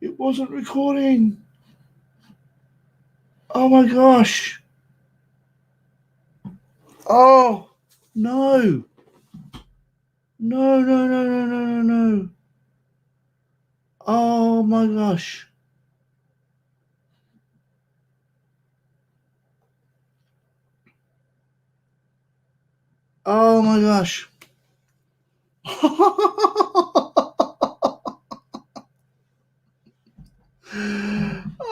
It wasn't recording. Oh my gosh. Oh, no. No, no, no, no, no, no, no. Oh my gosh. Oh my gosh.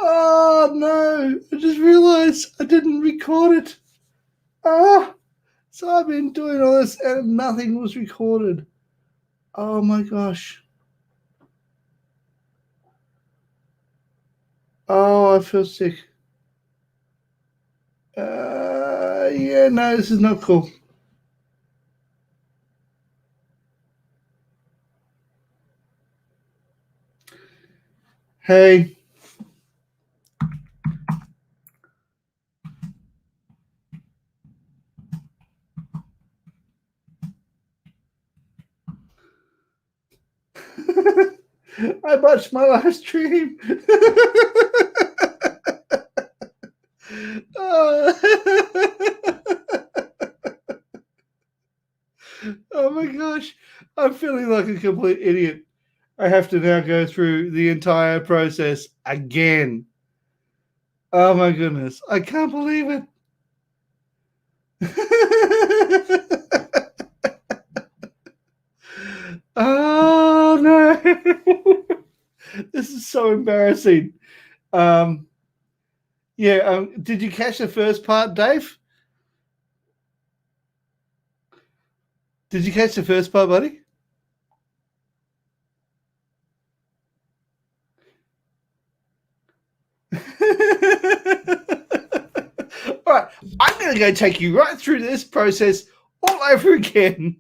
Oh no. I just realized I didn't record it. So I've been doing all this and nothing was recorded. Oh my gosh. Oh, I feel sick. Yeah, no, this is not cool. Hey. I watched my live stream. Oh my gosh. I'm feeling like a complete idiot. I have to now go through the entire process again. Oh my goodness. I can't believe it. Oh no. This is so embarrassing. Did you catch the first part, Dave? Did you catch the first part, buddy? All right, I'm going to go take you right through this process all over again.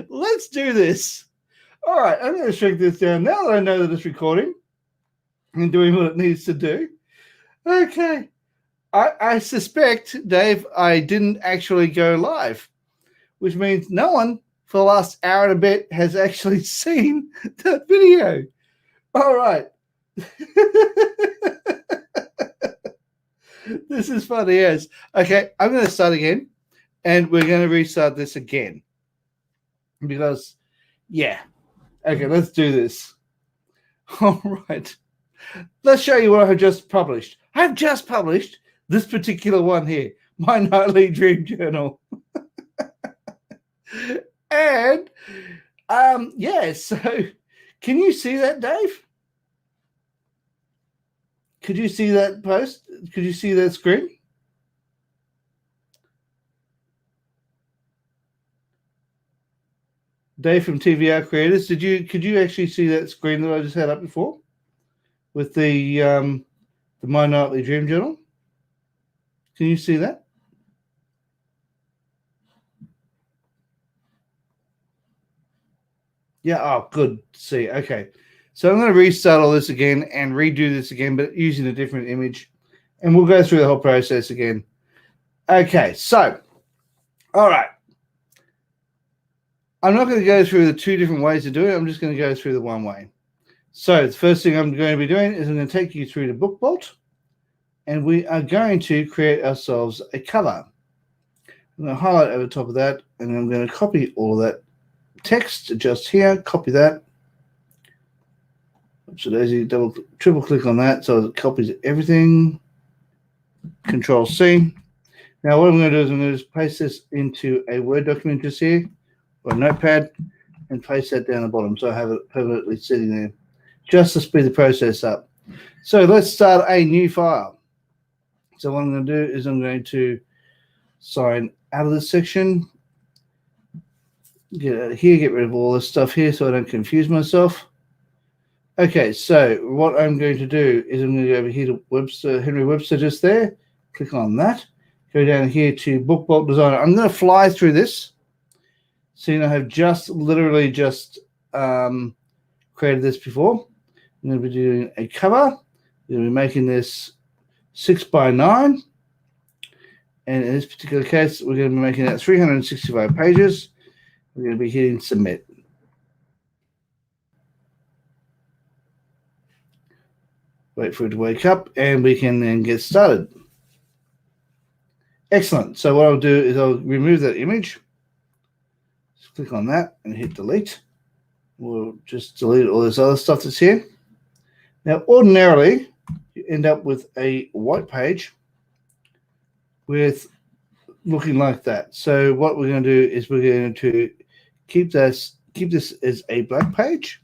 Let's do this. All right, I'm going to shrink this down now that I know that it's recording and doing what it needs to do. Okay. I suspect, Dave, I didn't actually go live, which means no one for the last hour and a bit has actually seen that video. All right. This is funny, yes. Okay, I'm going to start again, and we're going to restart this again. Because, yeah. Okay, let's do this. All right. Let's show you what I've just published. I've just published this particular one here, my nightly dream journal. And, so can you see that, Dave? Could you see that post? Could you see that screen? Dave from TVR Creators, could you actually see that screen that I just had up before with the My Nightly Dream Journal? Can you see that? Yeah, oh, good to see. Okay. So I'm going to restart all this again and redo this again, but using a different image. And we'll go through the whole process again. Okay, so, all right. I'm not going to go through the two different ways to do it. I'm just going to go through the one way. So the first thing I'm going to be doing is I'm going to take you through the Bookbolt, and we are going to create ourselves a cover. I'm going to highlight over the top of that, and I'm going to copy all of that text just here, copy that. So daisy, triple click on that so it copies everything. Control C. Now what I'm going to do is I'm going to just paste this into a Word document just here, or a notepad, and paste that down the bottom so I have it permanently sitting there, just to speed the process up. So let's start a new file. So what I'm going to do is I'm going to sign out of this section, get out of here, get rid of all this stuff here so I don't confuse myself. Okay, so what I'm going to do is I'm going to go over here to Webster, Henry Webster just there, click on that, go down here to Bookbolt Designer. I'm going to fly through this. So I have literally just created this before. I'm going to be doing a cover. I'm going to be making this 6x9. And in this particular case, we're going to be making that 365 pages. We're going to be hitting submit. Wait for it to wake up, and we can then get started. Excellent. So what I'll do is I'll remove that image. Just click on that and hit delete. We'll just delete all this other stuff that's here. Now, ordinarily, you end up with a white page with looking like that. So what we're going to do is we're going to keep this as a black page.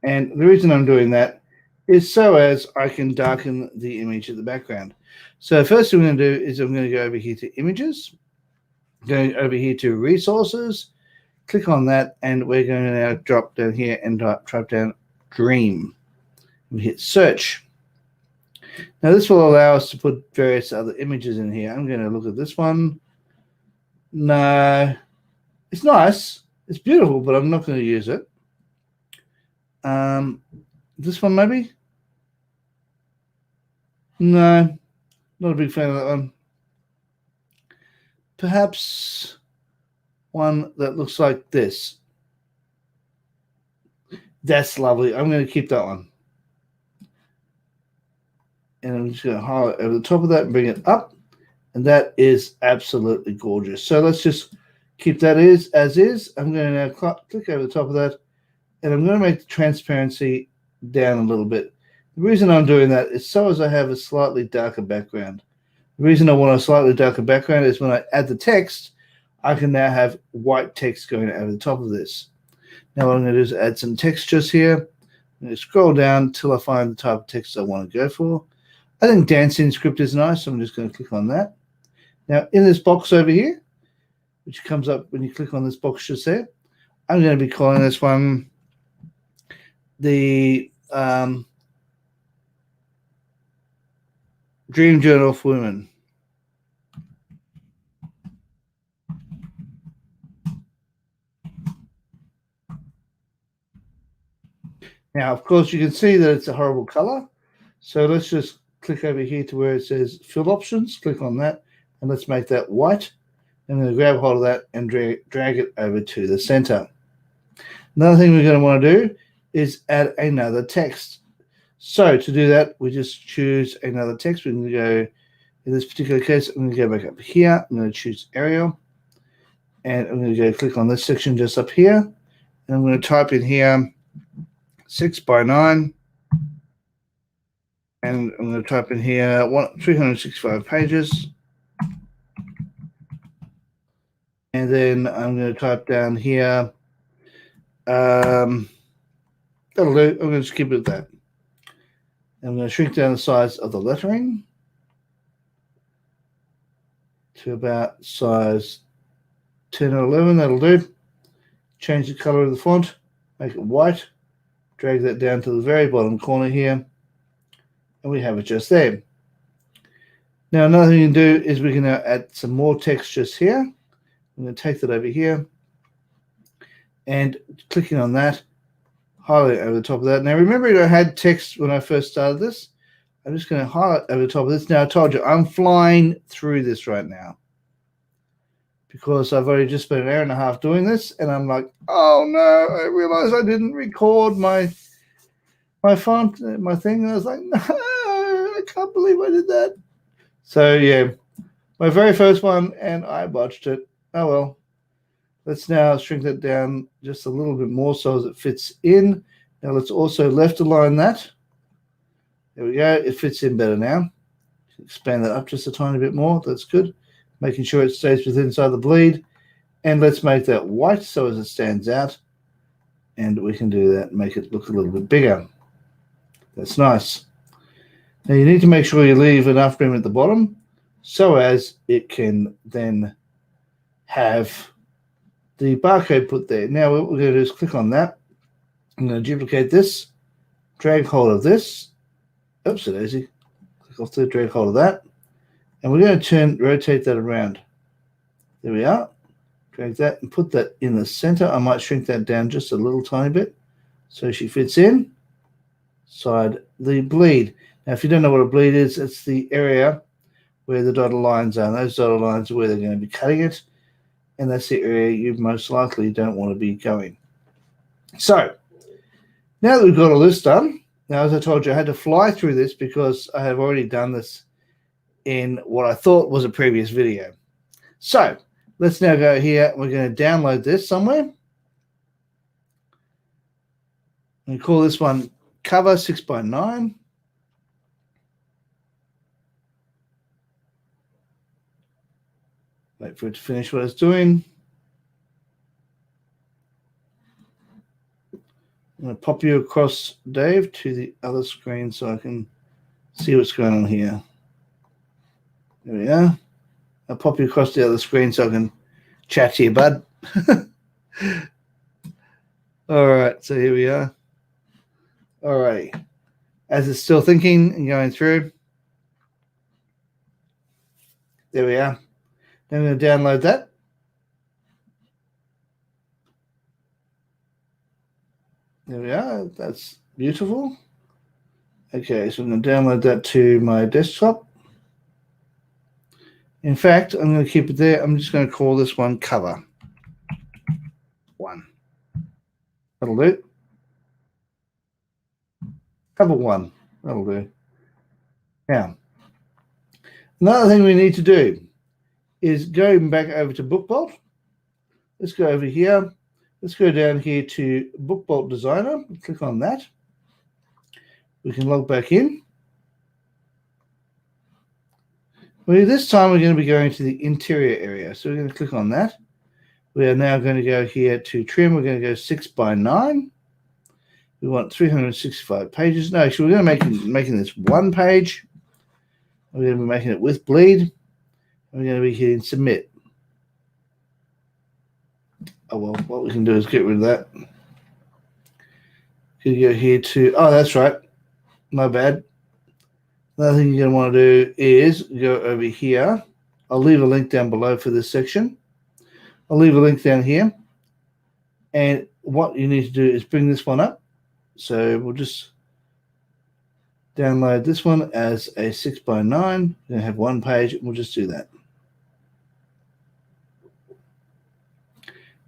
And the reason I'm doing that is so as I can darken the image at the background. So first thing I'm going to do is I'm going to go over here to images, going over here to resources, click on that, and we're going to now drop down here and type down dream. We hit search. Now this will allow us to put various other images in here. I'm going to look at this one. No, it's nice. It's beautiful, but I'm not going to use it. This one maybe? No, not a big fan of that one. Perhaps one that looks like this. That's lovely. I'm going to keep that one. And I'm just going to highlight over the top of that and bring it up. And that is absolutely gorgeous. So let's just keep that as is. I'm going to now click over the top of that. And I'm going to make the transparency down a little bit. The reason I'm doing that is so as I have a slightly darker background. The reason I want a slightly darker background is when I add the text, I can now have white text going over the top of this. Now what I'm going to do is add some text just here. I'm going to scroll down until I find the type of text I want to go for. I think dancing script is nice, so I'm just going to click on that. Now in this box over here, which comes up when you click on this box just there, I'm going to be calling this one the Dream Journal for Women. Now, of course, you can see that it's a horrible color. So let's just click over here to where it says fill options. Click on that, and let's make that white. I'm going to grab hold of that and drag it over to the center. Another thing we're going to want to do is add another text. So to do that, we just choose another text. We're going to go, in this particular case, I'm going to go back up here. I'm going to choose Arial. And I'm going to go click on this section just up here. And I'm going to type in here 6 by 9. And I'm going to type in here 365 pages. And then I'm going to type down here, that'll do. I'm going to skip it at that. I'm going to shrink down the size of the lettering to about size 10 or 11. That'll do. Change the color of the font, make it white. Drag that down to the very bottom corner here. And we have it just there. Now, another thing you can do is we can now add some more text just here. I'm going to take that over here. And clicking on that, highlight over the top of that. Now, remember I had text when I first started this. I'm just going to highlight over the top of this. Now, I told you, I'm flying through this right now because I've already just spent an hour and a half doing this, and I'm like, oh, no, I realized I didn't record my font, my thing. And I was like, no, I can't believe I did that. So, yeah, my very first one, and I botched it. Oh, well. Let's now shrink that down just a little bit more so as it fits in. Now let's also left align that. There we go. It fits in better now. Expand that up just a tiny bit more. That's good. Making sure it stays within inside the bleed. And let's make that white so as it stands out. And we can do that and make it look a little bit bigger. That's nice. Now you need to make sure you leave enough room at the bottom so as it can then have the barcode put there. Now what we're going to do is click on that. I'm going to duplicate this, drag hold of this. Oops, daisy. Click off the drag hold of that. And we're going to rotate that around. There we are. Drag that and put that in the center. I might shrink that down just a little tiny bit so she fits in. Side the bleed. Now, if you don't know what a bleed is, it's the area where the dotted lines are. And those dotted lines are where they're going to be cutting it. And that's the area you most likely don't want to be going. So, now that we've got all this done, Now, as I told you, I had to fly through this because I have already done this in what I thought was a previous video. So let's now go here. We're going to download this somewhere. And call this one cover 6x9. Wait for it to finish what it's doing. I'm going to pop you across, Dave, to the other screen so I can see what's going on here. There we are. I'll pop you across the other screen so I can chat to you, bud. All right, so here we are. All right. As it's still thinking and going through. There we are. Then I'm going to download that. There we are. That's beautiful. Okay, so I'm going to download that to my desktop. In fact, I'm going to keep it there. I'm just going to call this one cover 1. That'll do. Cover 1. That'll do. Now, another thing we need to do is go back over to Bookbolt. Let's go over here. Let's go down here to Bookbolt Designer. Click on that. We can log back in. Well, this time we're going to be going to the interior area. So we're going to click on that. We are now going to go here to trim. We're going to go 6x9. We want 365 pages. No, actually, we're going to be making this 1 page. We're going to be making it with bleed. We're going to be hitting submit. Oh, well, what we can do is get rid of that. You go here to, oh, that's right. My bad. Another thing you're going to want to do is go over here. I'll leave a link down below for this section. I'll leave a link down here. And what you need to do is bring this one up. So we'll just download this one as a 6x9. We're going to have 1 page. We'll just do that.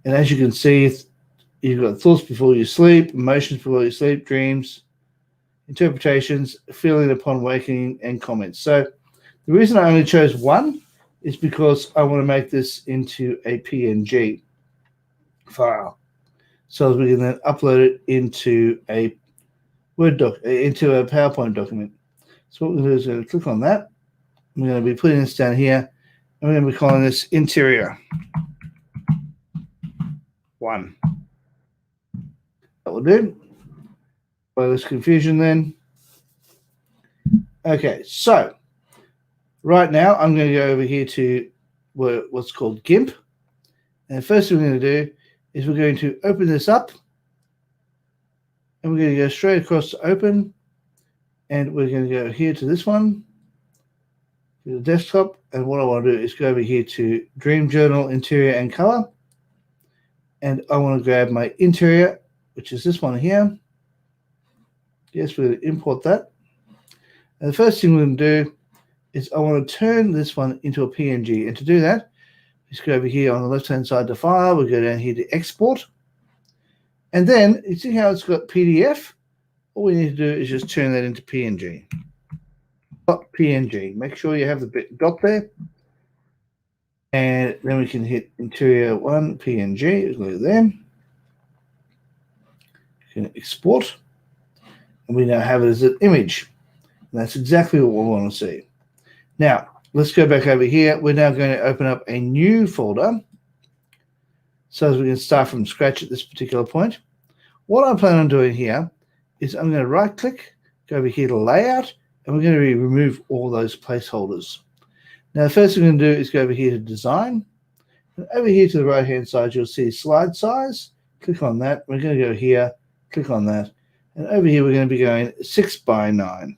And as you can see, you've got thoughts before you sleep, emotions before you sleep, dreams, interpretations, feeling upon waking, and comments. So the reason I only chose 1 is because I want to make this into a PNG file, so we can then upload it into a Word doc, into a PowerPoint document. So what we're going to do is going to click on that. We're going to be putting this down here, and we're going to be calling this interior 1. That will do. By this confusion then. Okay, so right now I'm going to go over here to what's called GIMP. And the first thing we're going to do is we're going to open this up. And we're going to go straight across to open. And we're going to go here to this one, to the desktop. And what I want to do is go over here to Dream Journal, Interior and Color. And I want to grab my interior, which is this one here. Yes, we're going to import that. And the first thing we're going to do is I want to turn this one into a PNG. And to do that, just go over here on the left-hand side to File. We'll go down here to Export. And then, you see how it's got PDF? All we need to do is just turn that into PNG. .png. Make sure you have the dot there. And then we can hit Interior 1 PNG. Go there. You can export. And we now have it as an image. And that's exactly what we want to see. Now, let's go back over here. We're now going to open up a new folder so as we can start from scratch at this particular point. What I plan on doing here is I'm going to right-click, go over here to Layout, and we're going to remove all those placeholders. Now, the first thing we're going to do is go over here to Design. And over here to the right-hand side, you'll see Slide Size. Click on that. We're going to go here, click on that. And over here, we're going to be going 6x9.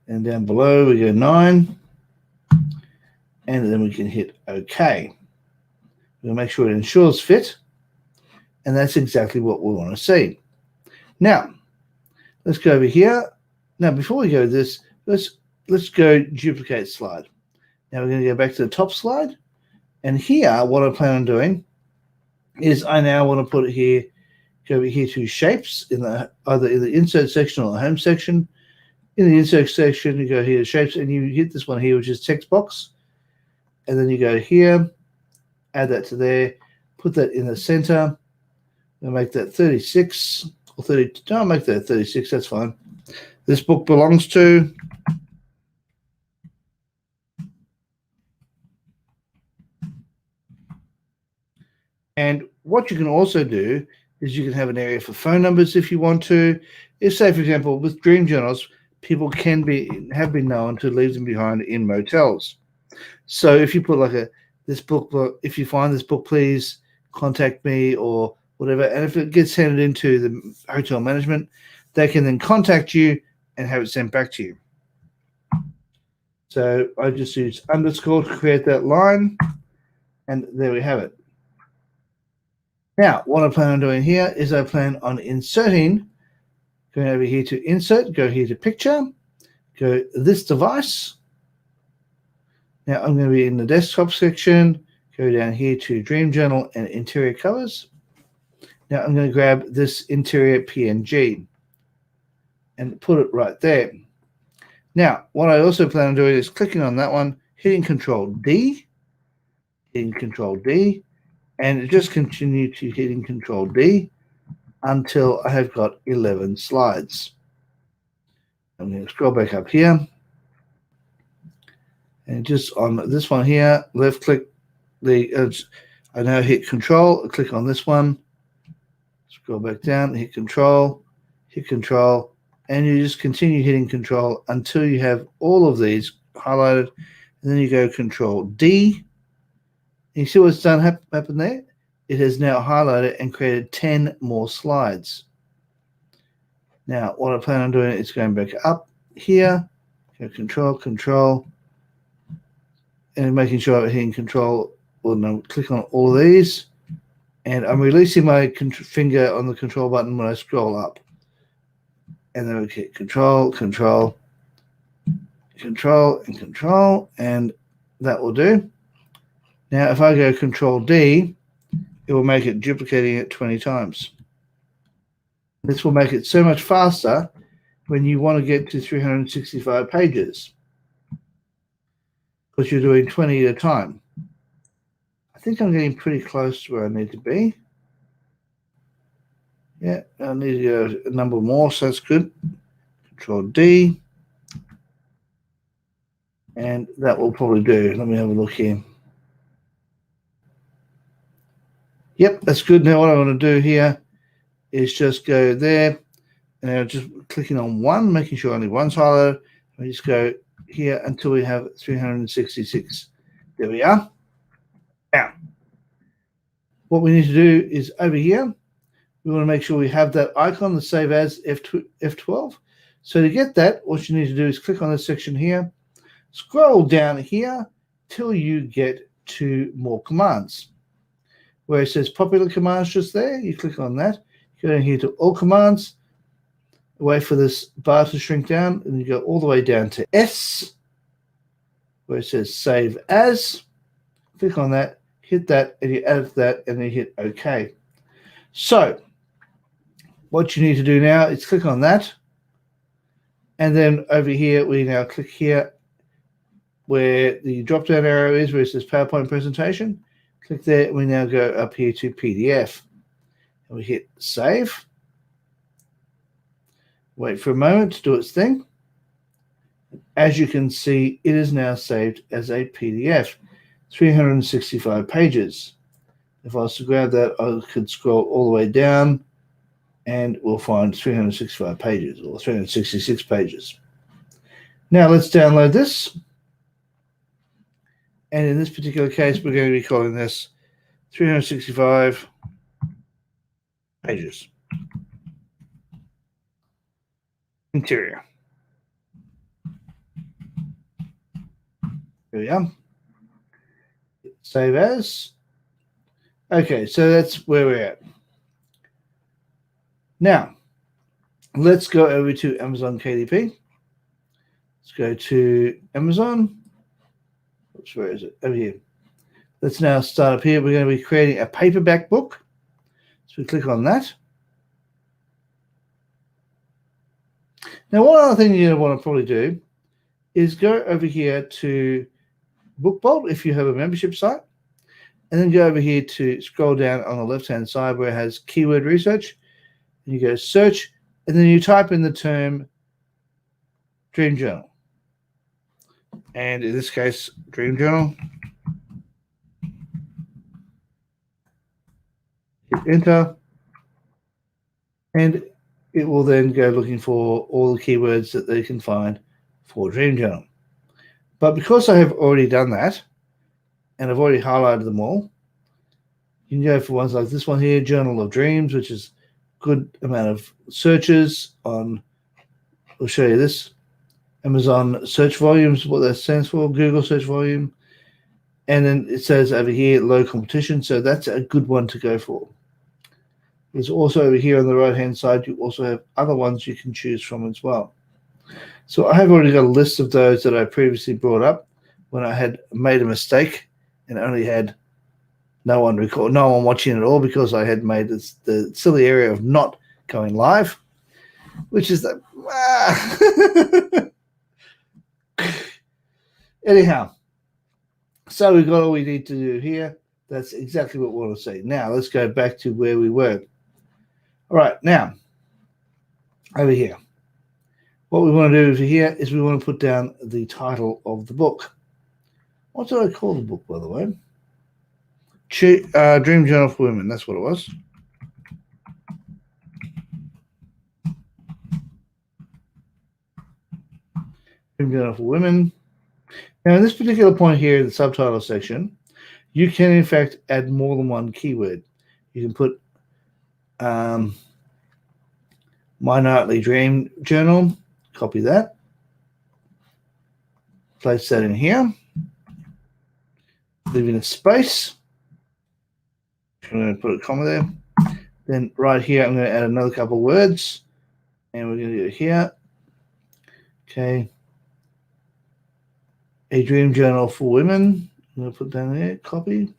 And down below, we go 9. And then we can hit OK. We'll make sure it ensures fit. And that's exactly what we want to see. Now, let's go over here. Now, before we go to this, let's go duplicate slide. Now, we're going to go back to the top slide. And here, what I plan on doing is I now want to put it here Go over here to shapes in the either in the insert section or the home section. In the insert section, you go here to shapes, and you hit this one here, which is text box. And then you go here, add that to there, put that in the center, and make that 36 or 30. No, I'll make that 36. That's fine. This book belongs to. And what you can also do is you can have an area for phone numbers if you want to. If, say, for example, with dream journals, people have been known to leave them behind in motels. So if you put like this book, if you find this book, please contact me or whatever. And if it gets handed into the hotel management, they can then contact you and have it sent back to you. So I just use underscore to create that line, and there we have it. Now, what I plan on doing here is I plan on inserting, going over here to insert, go here to picture, go this device. Now I'm going to be in the desktop section, go down here to Dream Journal and interior covers. Now I'm going to grab this interior PNG and put it right there. Now, what I also plan on doing is clicking on that one, hitting Control D, and just continue to hitting Control D until I have got 11 slides. I'm going to scroll back up here. And just on this one here, left click I now hit Control, click on this one, scroll back down, hit Control, and you just continue hitting Control until you have all of these highlighted, and then you go Control D. And you see what's done happen there? It has now highlighted and created 10 more slides. Now, what I plan on doing is going back up here, go Control, and making sure I'm hitting Control, click on all of these, and I'm releasing my finger on the Control button when I scroll up. And then we hit Control, and that will do. Now, if I go Control D, it will make it duplicating it 20 times. This will make it so much faster when you want to get to 365 pages, because you're doing 20 at a time. I think I'm getting pretty close to where I need to be. Yeah, I need to go a number more, so that's good. Control D. And that will probably do. Let me have a look here. Yep, that's good. Now what I want to do here is just go there, and I'm just clicking on one, making sure only one's highlighted. We just go here until we have 366. There we are. Now, what we need to do is over here, we want to make sure we have that icon, the Save As F12. So to get that, what you need to do is click on this section here, scroll down here till you get to More Commands. Where it says Popular Commands just there, you click on that, go down here to All Commands, wait for this bar to shrink down, and you go all the way down to S, where it says Save As. Click on that, hit that, and you add that, and then you hit OK. So, what you need to do now is click on that, and then over here, we now click here where the drop-down arrow is, where it says PowerPoint Presentation. Click there, and we now go up here to PDF. And we hit Save. Wait for a moment to do its thing. As you can see, it is now saved as a PDF. 365 pages. If I was to grab that, I could scroll all the way down, and we'll find 365 pages, or 366 pages. Now let's download this. And in this particular case, we're going to be calling this 365 pages. Interior. Here we are. Save as. Okay, so that's where we're at. Now, let's go over to Amazon KDP. Let's go to Amazon. Oops, where is it? Over here. Let's now start up here. We're going to be creating a paperback book. So we click on that. Now, one other thing you're going to want to probably do is go over here to Bookbolt if you have a membership site, and then go over here to scroll down on the left-hand side where it has keyword research, and you go search, and then you type in the term Dream Journal. And in this case, Dream Journal. Hit enter, and it will then go looking for all the keywords that they can find for Dream Journal. But because I have already done that, and I've already highlighted them all, you can go for ones like this one here, Journal of Dreams, which is good amount of searches on, I'll show you this, Amazon search volumes, what that stands for, Google search volume. And then it says over here, low competition. So that's a good one to go for. There's also over here on the right-hand side, you also have other ones you can choose from as well. So I have already got a list of those that I previously brought up when I had made a mistake and only had no one watching at all because I had made the silly area of not going live, which is the anyhow. So we've got all we need to do here. That's exactly what we want to see. Now let's go back to where we were. All right, now over here, what we want to do over here is we want to put down the title of the book. What did I call the book, by the way? Dream Journal for Women. That's what it was. Dream Journal for Women. Now, in this particular point here in the subtitle section, you can, in fact, add more than one keyword. You can put My Nightly Dream Journal, copy that, place that in here, leave in a space. I'm going to put a comma there. Then right here, I'm going to add another couple of words, and we're going to do it here. Okay. A Dream Journal for Women. I'm going to put down there, copy.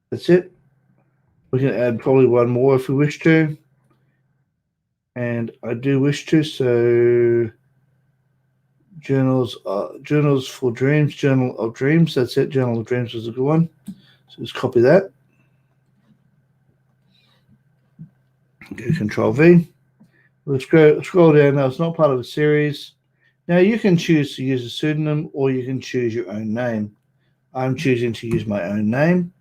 That's it. We can add probably one more if we wish to. And I do wish to, so journals for dreams, Journal of Dreams. That's it. Journal of Dreams was a good one. So just copy that. Go Control V. Let's scroll down now. It's not part of a series. Now you can choose to use a pseudonym or you can choose your own name. I'm choosing to use my own name.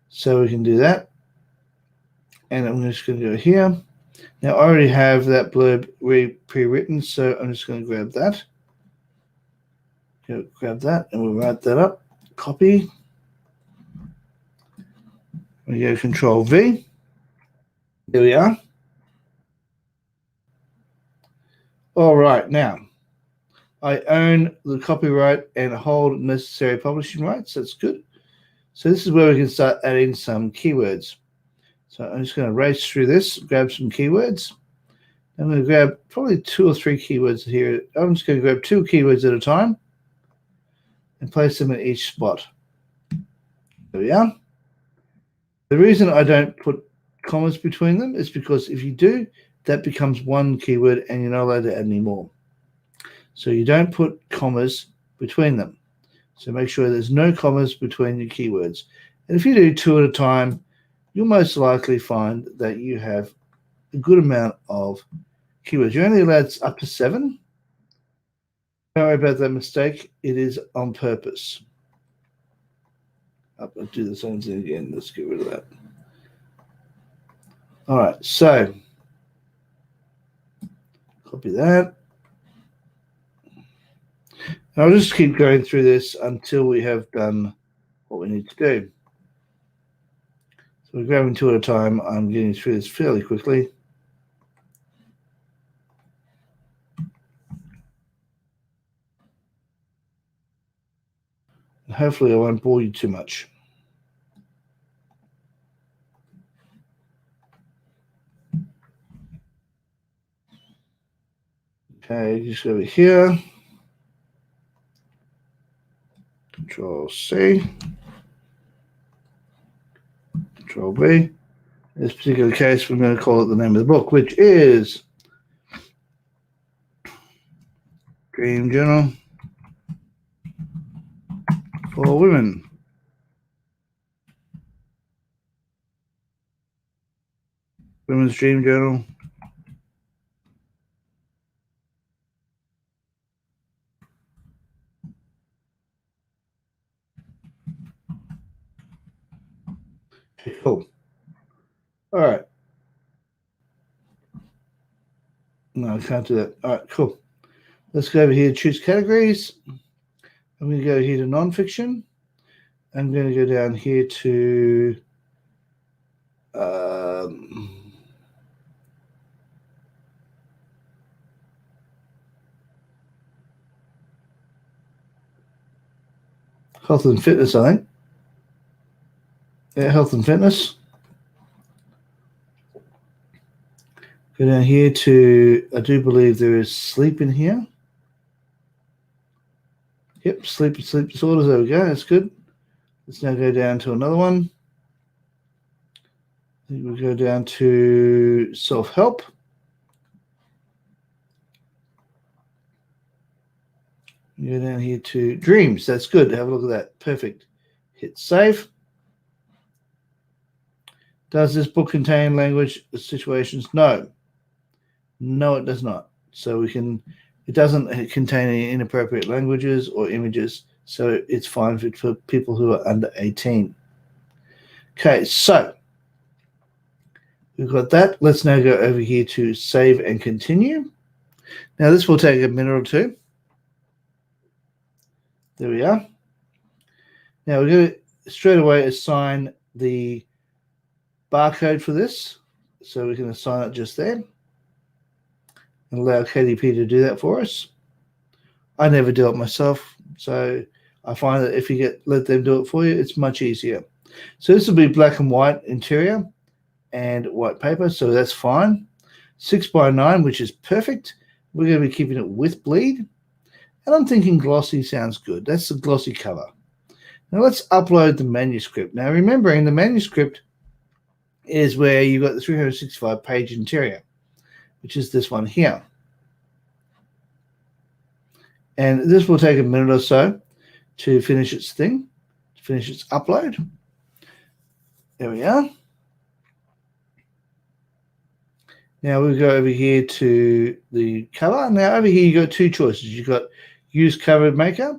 So we can do that. And I'm just going to go here. Now I already have that blurb pre-written, so I'm just going to grab that. Grab that and we'll write that up. Copy. We go Control V. There we are. All right, now I own the copyright and hold necessary publishing rights. That's good. So this is where we can start adding some keywords. So I'm just going to race through this, grab some keywords. I'm going to grab probably 2 or 3 keywords here. I'm just going to grab 2 keywords at a time and place them in each spot. There we are. The reason I don't put commas between them is because if you do, that becomes one keyword and you're not allowed to add any more. So you don't put commas between them. So make sure there's no commas between your keywords. And if you do 2 at a time, you'll most likely find that you have a good amount of keywords. You're only allowed up to 7. Don't worry about that mistake. It is on purpose. I'll do the same thing again. Let's get rid of that. All right, so copy that. And I'll just keep going through this until we have done what we need to do. So we're grabbing 2 at a time. I'm getting through this fairly quickly. And hopefully I won't bore you too much. Okay, just over here. Control C, Control B. In this particular case, we're going to call it the name of the book, which is Dream Journal for Women. Women's Dream Journal. Cool. All right. No, I can't do that. All right, cool. Let's go over here to choose categories. I'm going to go here to nonfiction. I'm going to go down here to health and fitness, I think. Yeah, health and fitness. Go down here to, I do believe there is sleep in here. Yep, sleep disorders. There we go. That's good. Let's now go down to another one. I think we'll go down to self-help. Go down here to dreams. That's good. Have a look at that. Perfect. Hit save. Does this book contain language situations? No. No, it does not. So it doesn't contain any inappropriate languages or images. So it's fine for people who are under 18. Okay, so we've got that. Let's now go over here to save and continue. Now this will take a minute or two. There we are. Now we're going to straight away assign the barcode for this. So we can assign it just there and allow KDP to do that for us. I never do it myself, so I find that if you let them do it for you, it's much easier. So this will be black and white interior and white paper, so that's fine. 6x9, which is perfect. We're going to be keeping it with bleed. And I'm thinking glossy sounds good. That's the glossy cover. Now let's upload the manuscript. Now remembering the manuscript is where you've got the 365-page interior, which is this one here. And this will take a minute or so to finish its thing, to finish its upload. There we are. Now we'll go over here to the cover. Now over here you've got two choices. You've got use cover maker,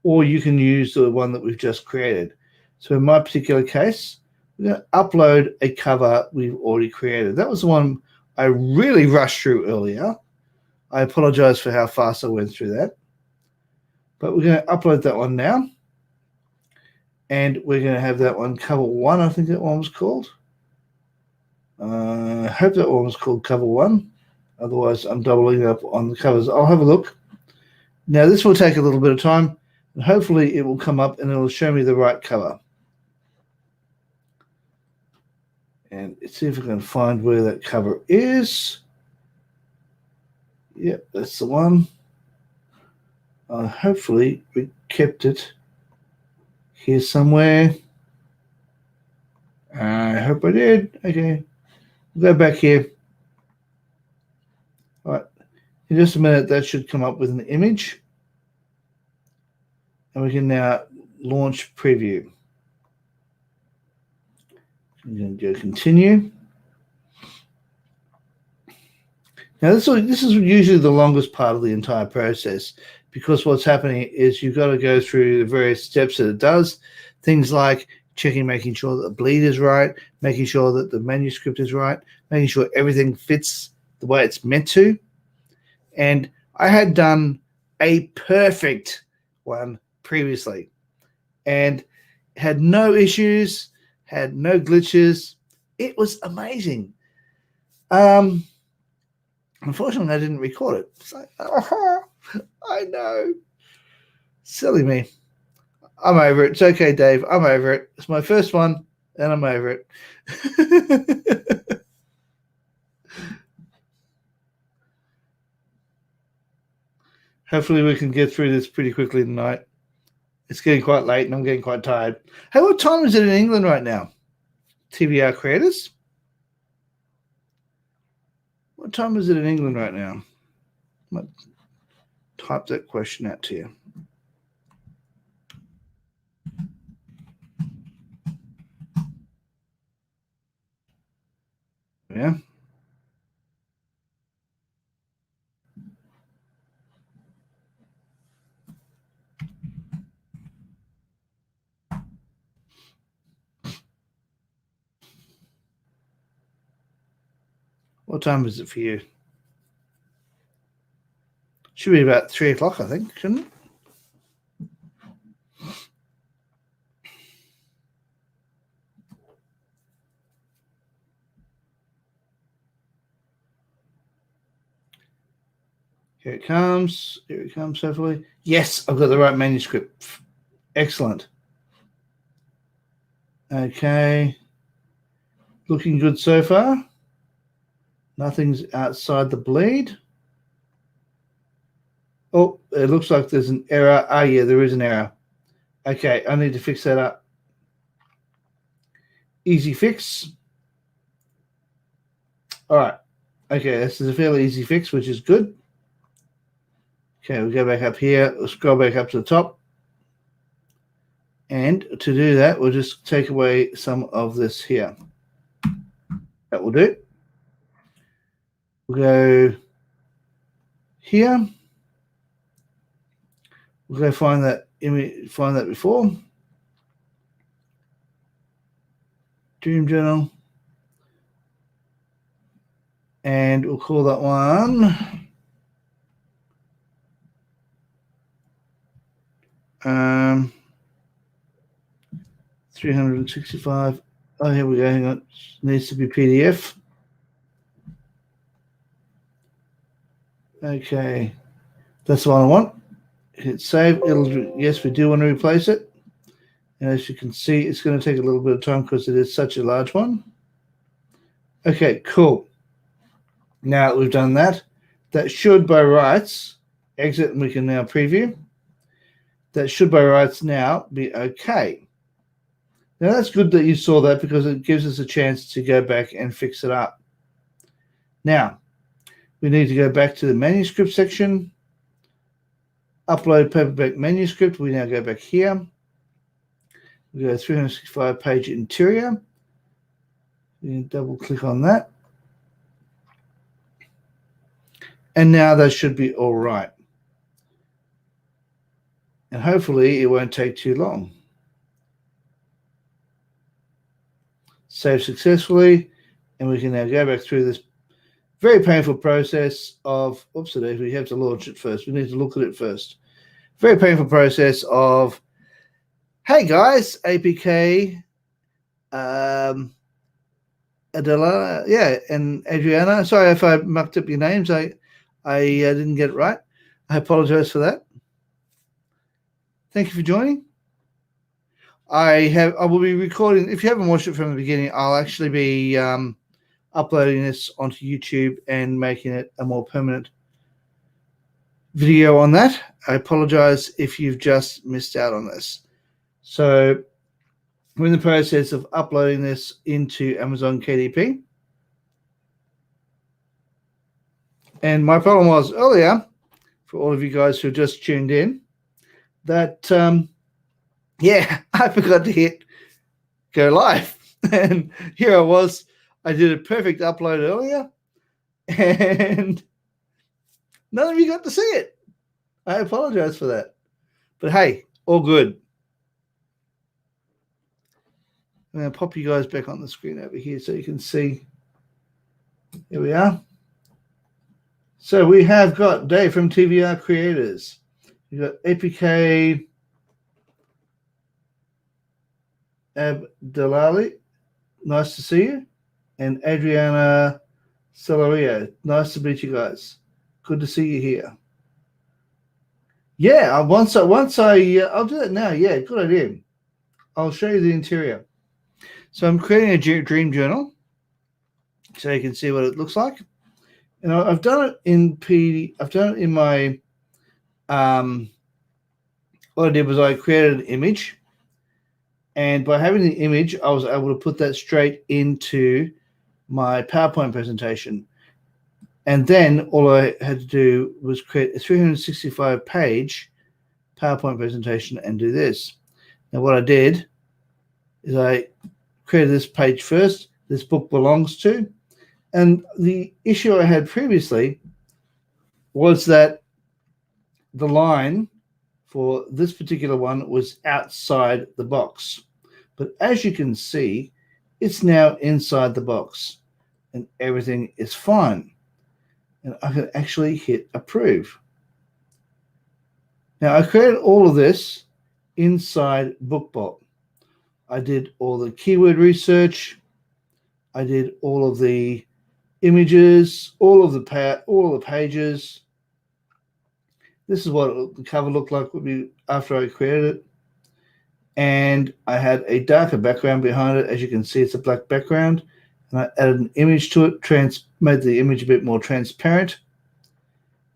or you can use the one that we've just created. So in my particular case, we're going to upload a cover we've already created. That was the one I really rushed through earlier. I apologize for how fast I went through that. But we're going to upload that one now. And we're going to have that one cover 1, I think that one was called. I hope that one was called cover 1. Otherwise, I'm doubling up on the covers. I'll have a look. Now, this will take a little bit of time. And hopefully, it will come up and it will show me the right cover. And let's see if I can find where that cover is. Yep, that's the one. Hopefully, we kept it here somewhere. I hope I did. Okay, we'll go back here. All right, in just a minute, that should come up with an image. And we can now launch preview. I'm going to go continue. Now, this is usually the longest part of the entire process, because what's happening is you've got to go through the various steps that it does. Things like checking, making sure that the bleed is right, making sure that the manuscript is right, making sure everything fits the way it's meant to. And I had done a perfect one previously and had no issues, had no glitches. It was amazing. Unfortunately, I didn't record it. It's like, I know. Silly me. I'm over it. It's okay, Dave. I'm over it. It's my first one, and I'm over it. Hopefully, we can get through this pretty quickly tonight. It's getting quite late and I'm getting quite tired. Hey, what time is it in England right now? TVR creators? What time is it in England right now? I might type that question out to you. Yeah. What time is it for you? Should be about 3 o'clock, I think, shouldn't it? Here it comes. Here it comes, hopefully. Yes, I've got the right manuscript. Excellent. Okay. Looking good so far. Nothing's outside the bleed. Oh, it looks like there's an error. Ah, yeah, there is an error. Okay, I need to fix that up. Easy fix. All right. Okay, this is a fairly easy fix, which is good. Okay, we'll go back up here. We'll scroll back up to the top. And to do that, we'll just take away some of this here. That will do. We'll go here. We'll go find that image, find that before. Dream Journal. And we'll call that one 365. Oh, here we go. Hang on. It needs to be PDF. Okay. That's the one I want. Hit save. Yes, we do want to replace it. And as you can see, it's going to take a little bit of time because it is such a large one. Okay, cool. Now that we've done that, that should by rights exit, and we can now preview. That should by rights now be okay. Now that's good that you saw that because it gives us a chance to go back and fix it up. Now, we need to go back to the manuscript section. Upload paperback manuscript. We now go back here. We go 365 page interior. You can double click on that. And now that should be all right. And hopefully it won't take too long. Save successfully. And we can now go back through this very painful process of, oops, we have to launch it first. We need to look at it first. Very painful process of, hey guys, APK, Adela, yeah, and Adriana. Sorry if I mucked up your names. I didn't get it right. I apologize for that. Thank you for joining. I will be recording. If you haven't watched it from the beginning, I'll actually be uploading this onto YouTube and making it a more permanent video on that. I apologize if you've just missed out on this. So we're in the process of uploading this into Amazon KDP. And my problem was earlier, for all of you guys who just tuned in, that, yeah, I forgot to hit go live. And here I was. I did a perfect upload earlier, and none of you got to see it. I apologize for that. But hey, all good. I'm going to pop you guys back on the screen over here so you can see. Here we are. So we have got Dave from TVR Creators. We've got APK Abdelali. Nice to see you. And Adriana Celerio. Nice to meet you guys. Good to see you here. Yeah, I'll do that now. Yeah, good idea. I'll show you the interior. So I'm creating a dream journal so you can see what it looks like. And I've done it in my what I did was I created an image, and by having the image, I was able to put that straight into my PowerPoint presentation. And then all I had to do was create a 365-page PowerPoint presentation and do this. Now what I did is I created this page first, this book belongs to, and the issue I had previously was that the line for this particular one was outside the box. But as you can see, it's now inside the box and everything is fine. And I can actually hit approve. Now I created all of this inside Bookbolt. I did all the keyword research. I did all of the images, all of the pages. This is what the cover looked like after I created it. And I had a darker background behind it. As you can see, it's a black background. And I added an image to it, made the image a bit more transparent.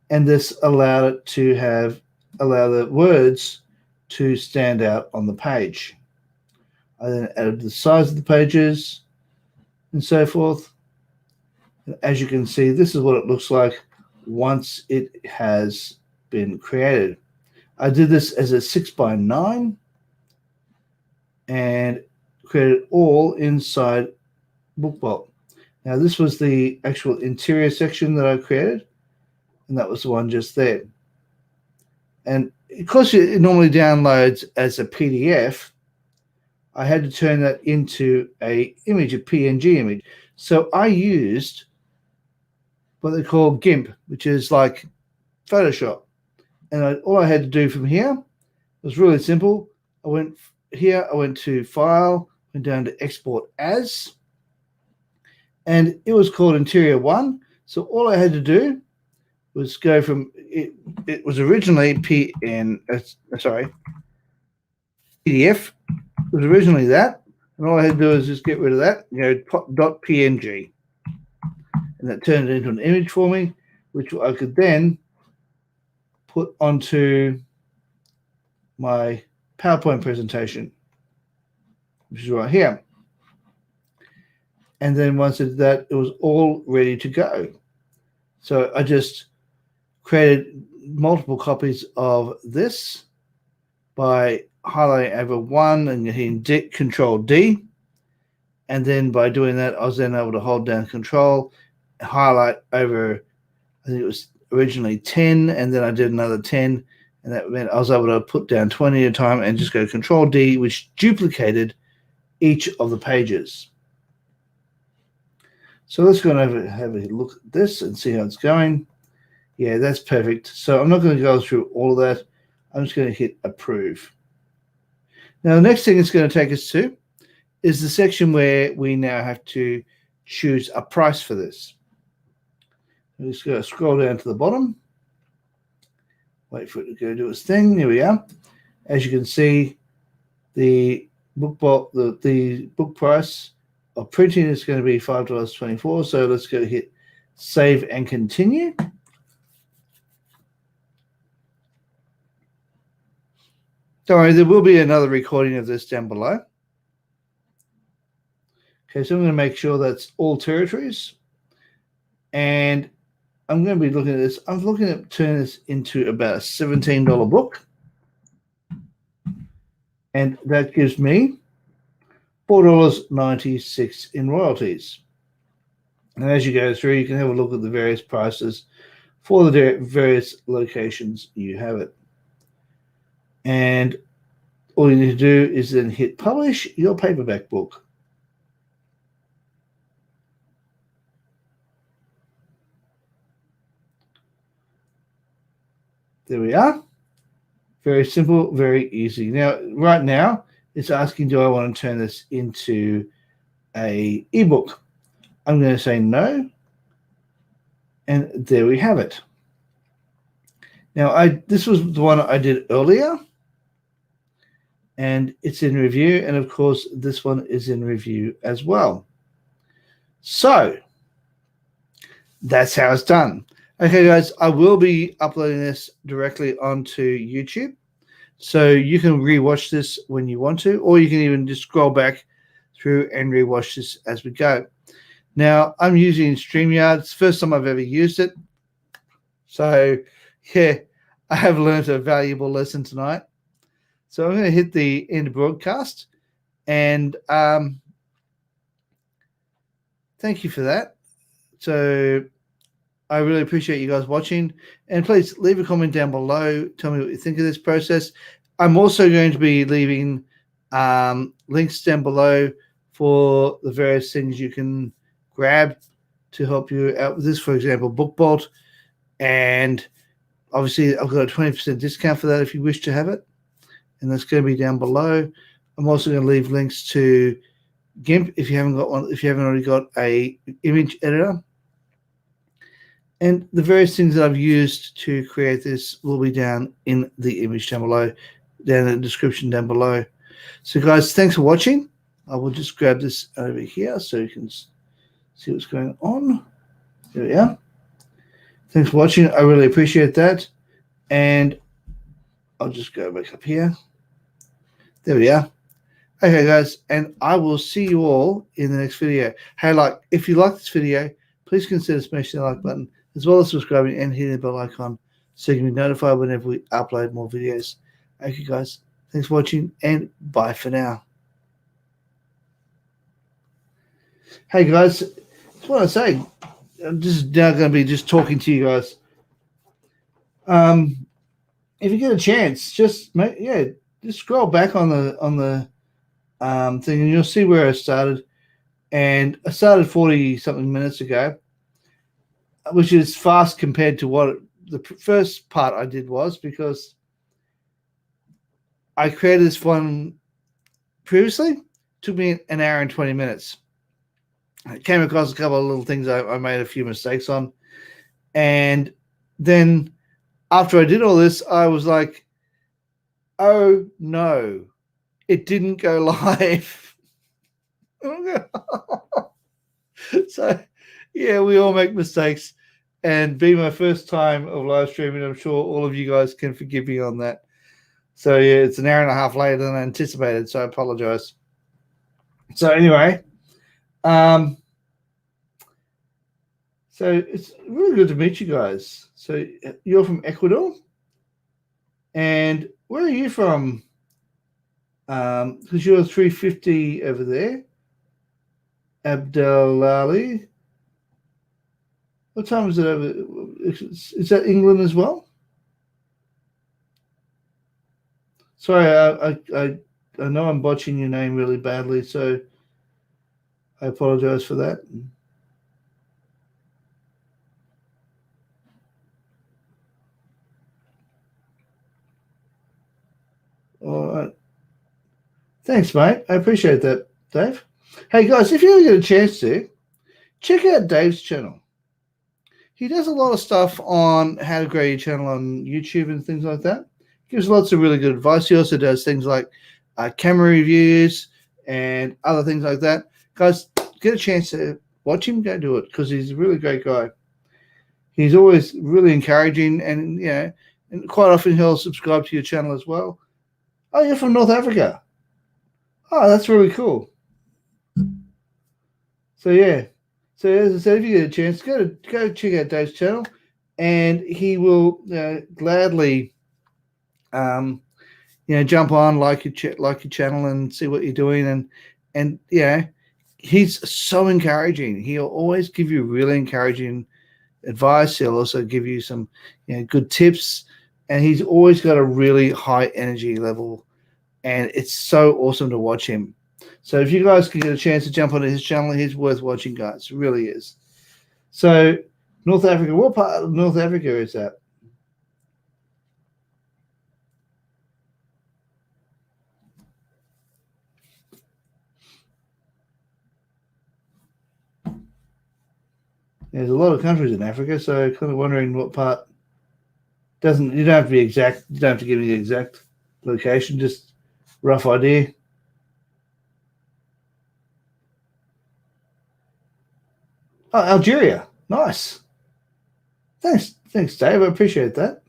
And this allowed it to allow the words to stand out on the page. I then added the size of the pages and so forth. And as you can see, this is what it looks like once it has been created. I did this as a 6x9 and created all inside Bookbolt. Now this was the actual interior section that I created, and that was the one just there. And because it normally downloads as a PDF, I had to turn that into a PNG image. So I used what they call GIMP, which is like Photoshop. And all I had to do from here was really simple. I went to File, went down to Export As, and it was called Interior 1. So all I had to do was go from it. It was originally PDF. It was originally that, and all I had to do is just get rid of that. .png, and that turned it into an image for me, which I could then put onto my PowerPoint presentation, which is right here. And then once I did that, it was all ready to go. So I just created multiple copies of this by highlighting over one and hitting Control D. And then by doing that, I was then able to hold down Control, highlight over, I think it was originally 10, and then I did another 10. And that meant I was able to put down 20 at a time and just go Control D, which duplicated each of the pages. So let's go and have a look at this and see how it's going. Yeah, that's perfect. So I'm not going to go through all of that. I'm just going to hit approve. Now, the next thing it's going to take us to is the section where we now have to choose a price for this. I'm just going to scroll down to the bottom. Wait for it to go do its thing. Here we are. As you can see, the book price of printing is going to be $5.24. So let's go hit save and continue. Don't worry, there will be another recording of this down below. Okay, so I'm going to make sure that's all territories. And I'm going to be looking at this. I'm looking at turning this into about a $17 book. And that gives me $4.96 in royalties. And as you go through, you can have a look at the various prices for the various locations you have it. And all you need to do is then hit publish your paperback book. There we are. Very simple, very easy. Now, right now, it's asking, do I want to turn this into an ebook? I'm going to say no. And there we have it. Now, this was the one I did earlier. And it's in review. And of course, this one is in review as well. So that's how it's done. Okay, guys, I will be uploading this directly onto YouTube. So you can rewatch this when you want to, or you can even just scroll back through and rewatch this as we go. Now, I'm using StreamYard. It's the first time I've ever used it. So, yeah, I have learned a valuable lesson tonight. So I'm going to hit the end broadcast. And thank you for that. So I really appreciate you guys watching. And please leave a comment down below. Tell me what you think of this process. I'm also going to be leaving links down below for the various things you can grab to help you out with this. For example, Bookbolt. And obviously, I've got a 20% discount for that if you wish to have it. And that's going to be down below. I'm also going to leave links to GIMP if you haven't got one, if you haven't already got a image editor. And the various things that I've used to create this will be down in the image down below, down in the description down below. So guys, thanks for watching. I will just grab this over here so you can see what's going on. There we are. Thanks for watching. I really appreciate that. And I'll just go back up here. There we are. Okay, guys, and I will see you all in the next video. Hey, if you like this video, please consider smashing the like button, as well as subscribing and hitting the bell icon so you can be notified whenever we upload more videos. Okay, guys, thanks for watching, and bye for now. Hey, guys, just want to say, I'm just now going to be just talking to you guys. If you get a chance, just scroll back on the thing, and you'll see where I started. And I started 40-something minutes ago, which is fast compared to what the first part I did was, because I created this one previously. It took me an hour and 20 minutes. I came across a couple of little things I made a few mistakes on. And then after I did all this, I was like, oh, no, it didn't go live. So, yeah, we all make mistakes. And being my first time of live streaming, I'm sure all of you guys can forgive me on that. So, yeah, it's an hour and a half later than I anticipated, so I apologize. So, anyway, so it's really good to meet you guys. So, you're from Ecuador? And where are you from? Because you're 350 over there. Abdelali. What time is it over? Is that England as well? Sorry, I know I'm botching your name really badly, so I apologize for that. All right. Thanks, mate. I appreciate that, Dave. Hey, guys, if you ever get a chance to, check out Dave's channel. He does a lot of stuff on how to grow your channel on YouTube and things like that. He gives lots of really good advice. He also does things like camera reviews and other things like that. Guys, get a chance to watch him, go do it, because he's a really great guy. He's always really encouraging, and and quite often he'll subscribe to your channel as well. Oh, you're from North Africa. Oh, that's really cool. So yeah. So as I said, if you get a chance, go check out Dave's channel, and he will gladly, jump on like your channel and see what you're doing, and he's so encouraging. He'll always give you really encouraging advice. He'll also give you some good tips, and he's always got a really high energy level, and it's so awesome to watch him. So if you guys can get a chance to jump onto his channel, he's worth watching, guys. It really is. So North Africa, what part of North Africa is that? There's a lot of countries in Africa, so kind of wondering what part. You don't have to be exact. You don't have to give me the exact location, just rough idea. Oh, Algeria. Nice. Thanks, Dave. I appreciate that.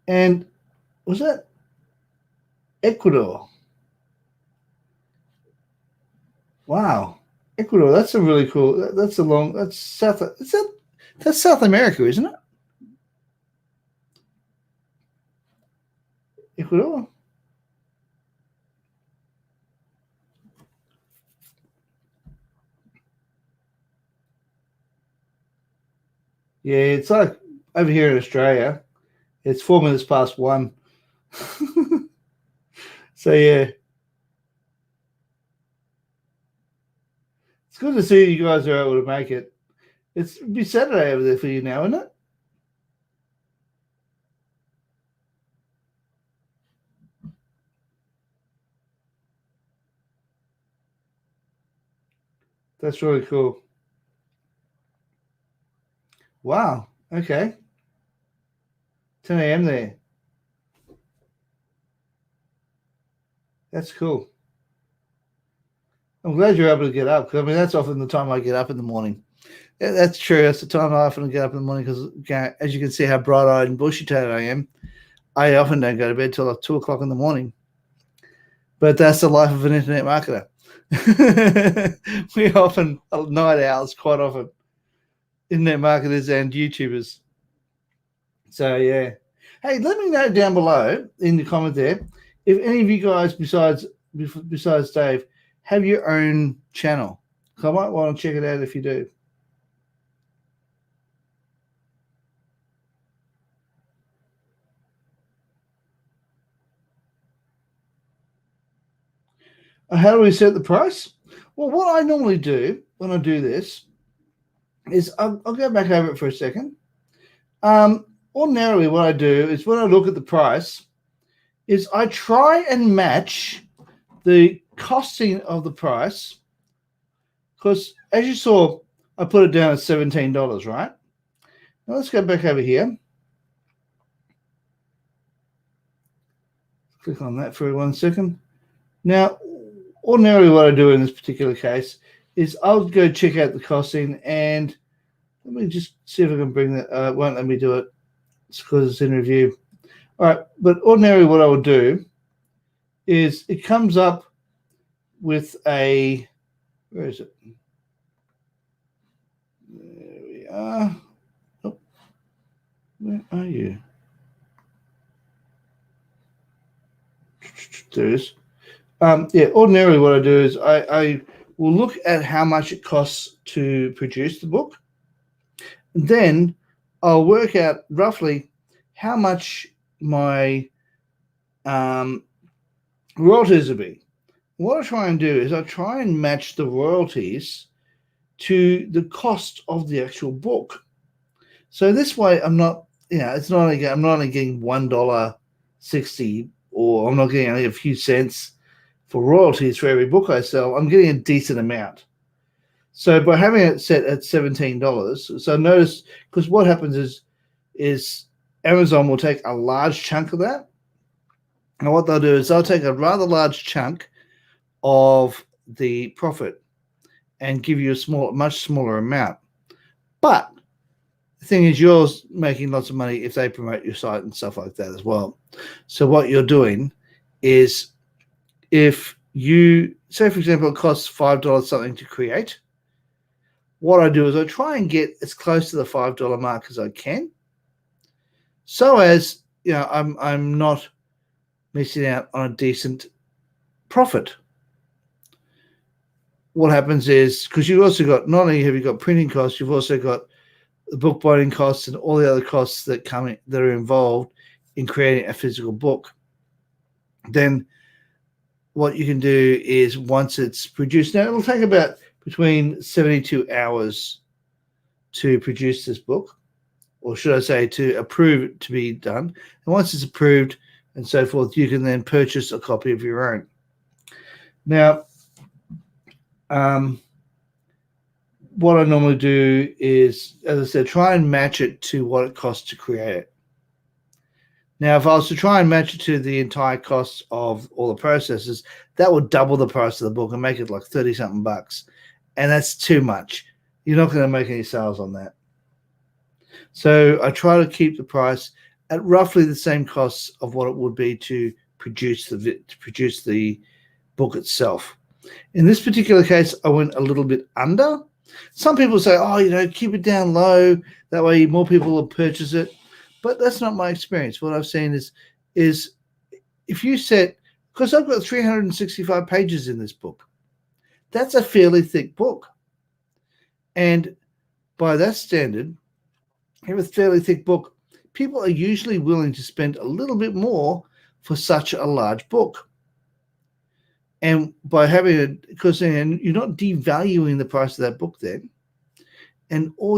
And was that Ecuador? Wow, Ecuador. That's a really cool. That's a long. That's South. That's South America, isn't it? Ecuador. Yeah, it's like over here in Australia. It's 4 minutes past 1. So yeah, it's good to see you guys are able to make it. It'll be Saturday over there for you now, isn't it? That's really cool. Wow. Okay. 10 a.m. there. That's cool. I'm glad you're able to get up. 'Cause, I mean, that's often the time I get up in the morning. Yeah, that's true. That's the time I often get up in the morning because, as you can see how bright-eyed and bushy-tailed I am, I often don't go to bed till like 2 o'clock in the morning. But that's the life of an internet marketer. We often night owls quite often, internet marketers and YouTubers. So yeah. Hey, let me know down below in the comment there if any of you guys besides Dave have your own channel. So I might want to check it out if you do. How do we set the price? Well, what I normally do when I do this is I'll go back over it for a second. Ordinarily, what I do is when I look at the price, is I try and match the costing of the price, because as you saw, I put it down at $17, right? Now let's go back over here. Click on that for 1 second. Now, ordinarily what I do in this particular case is I'll go check out the costing, and let me just see if I can bring that. It won't let me do it. It's because it's in review. All right, but ordinarily what I would do is it comes up with a, where is it? There we are. Oh, where are you? There it is. Yeah, ordinarily what I do is I will look at how much it costs to produce the book. Then I'll work out roughly how much my royalties will be. What I try and do is I try and match the royalties to the cost of the actual book. So this way I'm not, it's not like I'm not only getting $1.60, or I'm not getting only a few cents for royalties for every book I sell. I'm getting a decent amount. So by having it set at $17, so notice, because what happens is Amazon will take a large chunk of that. And what they'll do is they'll take a rather large chunk of the profit and give you a much smaller amount. But the thing is, you're making lots of money if they promote your site and stuff like that as well. So what you're doing is, if you say, for example, it costs $5 something to create, what I do is I try and get as close to the $5 mark as I can, so as I'm not missing out on a decent profit. What happens is, because you've also got, not only have you got printing costs, you've also got the book binding costs and all the other costs that are involved in creating a physical book. Then what you can do is, once it's produced, now it'll take about between 72 hours to produce this book, or should I say to approve it to be done. And once it's approved and so forth, you can then purchase a copy of your own. Now, what I normally do is, as I said, try and match it to what it costs to create it. Now, if I was to try and match it to the entire cost of all the processes, that would double the price of the book and make it like 30-something bucks. And that's too much. You're not going to make any sales on that. So I try to keep the price at roughly the same costs of what it would be to produce the book itself. In this particular case, I went a little bit under. Some people say, oh, keep it down low. That way more people will purchase it. But that's not my experience. What I've seen is if you set, because I've got 365 pages in this book, that's a fairly thick book. And by that standard, if it's a fairly thick book, people are usually willing to spend a little bit more for such a large book. And by having it, because then you're not devaluing the price of that book then. And all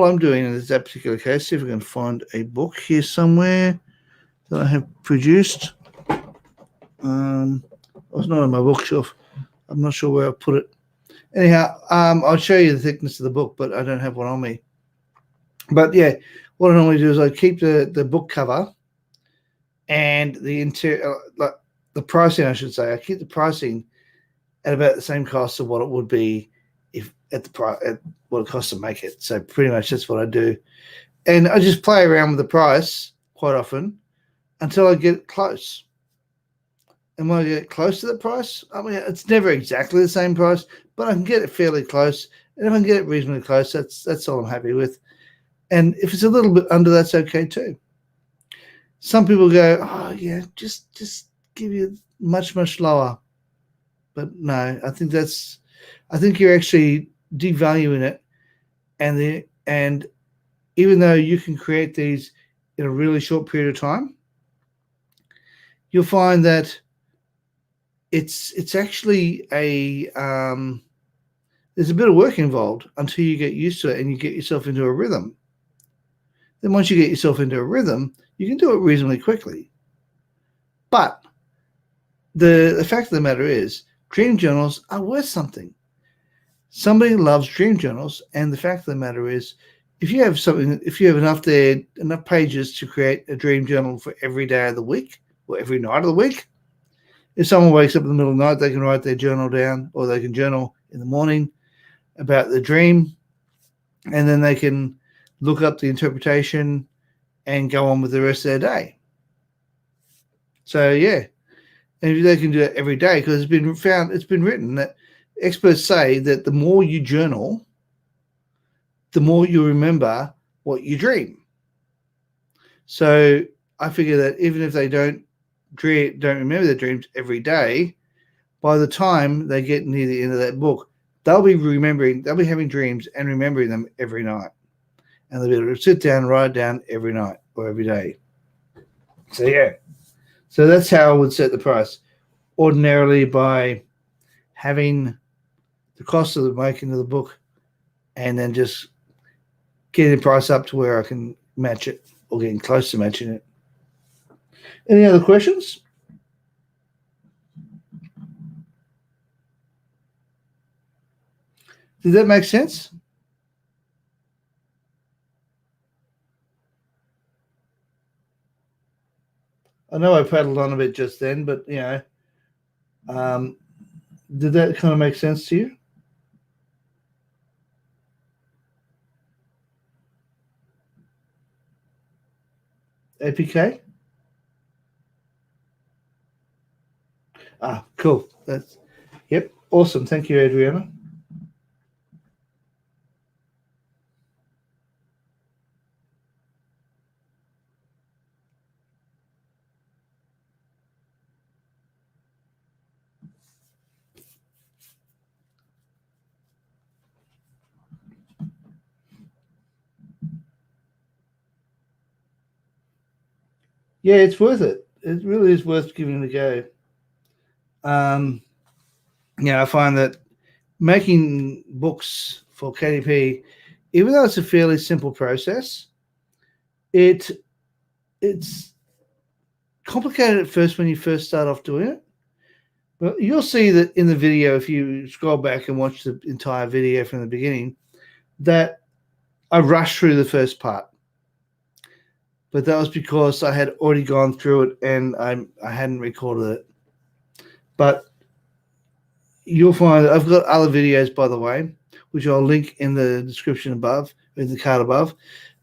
I'm doing in that particular case, see if I can find a book here somewhere that I have produced. It's not on my bookshelf. I'm not sure where I put it. Anyhow, I'll show you the thickness of the book, but I don't have one on me. But yeah, what I normally do is I keep the book cover and the interior, the pricing, I should say. I keep the pricing at about the same cost of what it would be if at what it costs to make it. So pretty much that's what I do, and I just play around with the price quite often until I get close. And when I get close to the price, I mean, it's never exactly the same price, but I can get it fairly close. And if I can get it reasonably close, that's all I'm happy with. And if it's a little bit under, that's okay too. Some people go, oh yeah, just give you much, much lower. But no, I think you're actually devaluing it. And even though you can create these in a really short period of time, you'll find that it's actually there's a bit of work involved until you get used to it and you get yourself into a rhythm. Then once you get yourself into a rhythm, you can do it reasonably quickly. But the fact of the matter is, dream journals are worth something. Somebody loves dream journals, and the fact of the matter is, if you have enough pages to create a dream journal for every day of the week or every night of the week, if someone wakes up in the middle of the night, they can write their journal down, or they can journal in the morning about the dream, and then they can look up the interpretation and go on with the rest of their day. So yeah, and if they can do it every day, because it's been written that experts say that the more you journal, the more you remember what you dream. So I figure that even if they don't remember their dreams every day, by the time they get near the end of that book, they'll be having dreams and remembering them every night. And they'll be able to sit down and write it down every night or every day. So yeah. So that's how I would set the price. Ordinarily by having the cost of the making of the book and then just getting the price up to where I can match it or getting close to matching it. Any other questions? Did that make sense? I know I prattled on a bit just then, but did that kind of make sense to you? APK? Cool. Yep. Awesome. Thank you, Adriana. Yeah, it's worth it. It really is worth giving it a go. I find that making books for KDP, even though it's a fairly simple process, it's complicated at first when you first start off doing it. But you'll see that in the video, if you scroll back and watch the entire video from the beginning, that I rushed through the first part. But that was because I had already gone through it and I hadn't recorded it. But you'll find that I've got other videos, by the way, which I'll link in the description above, in the card above,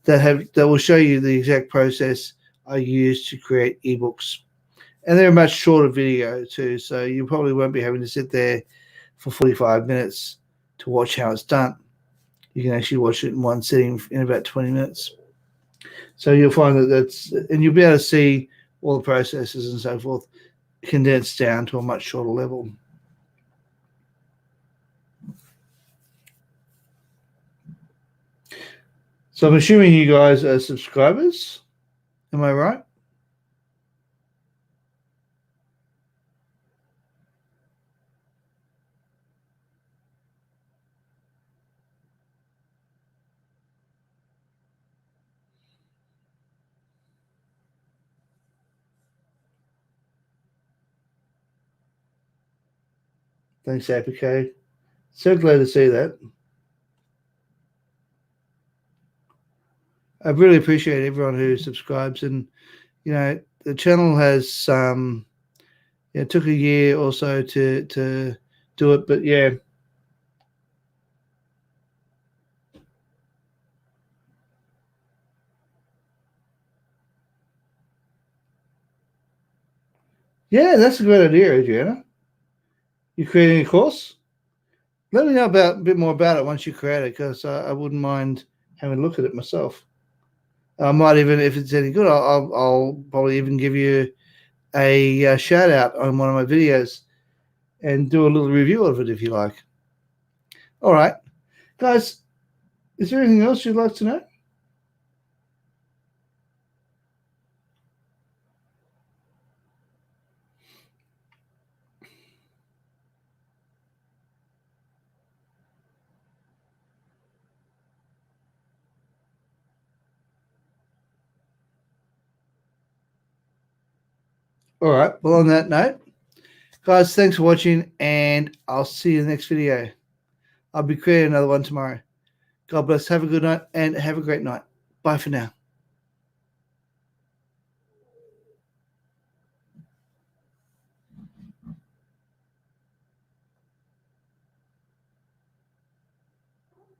that will show you the exact process I use to create ebooks. And they're a much shorter video too, so you probably won't be having to sit there for 45 minutes to watch how it's done. You can actually watch it in one sitting in about 20 minutes. So you'll find and you'll be able to see all the processes and so forth condensed down to a much shorter level. So I'm assuming you guys are subscribers. Am I right? Thanks, APK. So glad to see that. I really appreciate everyone who subscribes, and the channel has it took a year or so to do it, but yeah. Yeah, that's a great idea, Adriana. You creating a course? Let me know a bit more about it once you create it, because I wouldn't mind having a look at it myself. I might even, if it's any good, I'll probably even give you a shout out on one of my videos and do a little review of it if you like. All right, guys, is there anything else you'd like to know? All right, well, on that note, guys, thanks for watching, and I'll see you in the next video. I'll be creating another one tomorrow. God bless. Have a good night and have a great night. Bye for now.